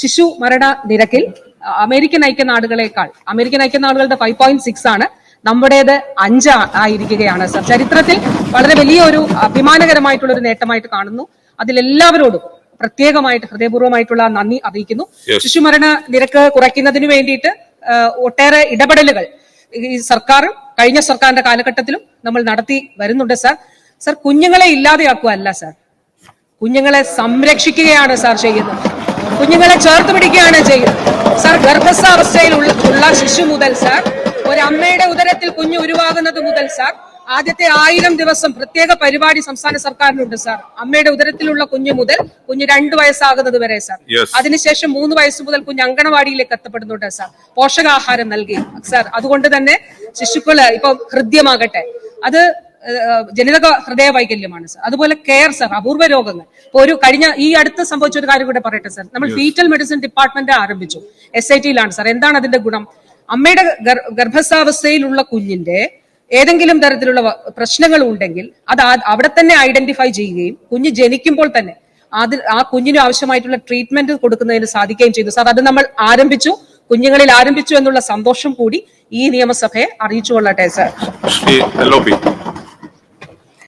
ശിശു മരണ നിരക്കിൽ അമേരിക്കൻ ഐക്യനാടുകളുടെ 5.6 ആണ്, നമ്മുടേത് 5 ആയിരിക്കുകയാണ് സർ. ചരിത്രത്തിൽ വളരെ വലിയൊരു അഭിമാനകരമായിട്ടുള്ള ഒരു നേട്ടമായിട്ട് കാണുന്നു. അതിലെല്ലാവരോടും പ്രത്യേകമായിട്ട് ഹൃദയപൂർവ്വമായിട്ടുള്ള നന്ദി അറിയിക്കുന്നു. ശിശുമരണ നിരക്ക് കുറയ്ക്കുന്നതിന് വേണ്ടിയിട്ട് ഒട്ടേറെ ഇടപെടലുകൾ ഈ കഴിഞ്ഞ സർക്കാരിന്റെ കാലഘട്ടത്തിലും നമ്മൾ നടത്തി വരുന്നുണ്ട് സർ. സർ, കുഞ്ഞുങ്ങളെ ഇല്ലാതെയാക്കുകയല്ല സർ, കുഞ്ഞുങ്ങളെ സംരക്ഷിക്കുകയാണ് സാർ ചെയ്യുന്നത്. കുഞ്ഞുങ്ങളെ ചേർത്ത് പിടിക്കുകയാണ് ചെയ്യുന്നത് സാർ. ഗർഭസ്ഥാവസ്ഥയിൽ ഉള്ള ശിശു മുതൽ സാർ, ഒരമ്മയുടെ ഉദരത്തിൽ കുഞ്ഞ് ഉരുവാകുന്നത് മുതൽ സാർ, ആദ്യത്തെ 1000 ദിവസം പ്രത്യേക പരിപാടി സംസ്ഥാന സർക്കാരിനുണ്ട് സാർ. അമ്മയുടെ ഉദരത്തിലുള്ള കുഞ്ഞ് മുതൽ കുഞ്ഞ് 2 വയസ്സാകുന്നത് വരെ സാർ. അതിനുശേഷം 3 വയസ്സ് മുതൽ കുഞ്ഞ് അങ്കണവാടിയിലേക്ക് എത്തപ്പെടുന്നുണ്ട് സാർ, പോഷകാഹാരം നൽകി സാർ. അതുകൊണ്ട് തന്നെ ശിശുക്കള് ഇപ്പൊ ഹൃദ്യമാകട്ടെ, അത് ജനിതക ഹൃദയ വൈകല്യമാണ് സാർ. അതുപോലെ കെയർ സാർ, അപൂർവ രോഗങ്ങൾ. ഇപ്പൊ ഈ അടുത്ത് സംഭവിച്ച ഒരു കാര്യം കൂടെ പറയട്ടെ സാർ. നമ്മൾ ഫീറ്റൽ മെഡിസിൻ ഡിപ്പാർട്ട്മെന്റ് ആരംഭിച്ചു, SIT-യിലാണ് സാർ. എന്താണ് അതിന്റെ ഗുണം? അമ്മയുടെ ഗർഭസ്ഥാവസ്ഥയിലുള്ള കുഞ്ഞിന്റെ ഏതെങ്കിലും തരത്തിലുള്ള പ്രശ്നങ്ങൾ ഉണ്ടെങ്കിൽ അത് അവിടെ തന്നെ ഐഡന്റിഫൈ ചെയ്യുകയും കുഞ്ഞ് ജനിക്കുമ്പോൾ തന്നെ ആ കുഞ്ഞിന് ആവശ്യമായിട്ടുള്ള ട്രീറ്റ്മെന്റ് കൊടുക്കുന്നതിന് സാധിക്കുകയും ചെയ്തു സാർ. അത് നമ്മൾ കുഞ്ഞുങ്ങളിൽ ആരംഭിച്ചു എന്നുള്ള സന്തോഷം കൂടി ഈ നിയമസഭയെ അറിയിച്ചുകൊള്ളട്ടെ സാർ.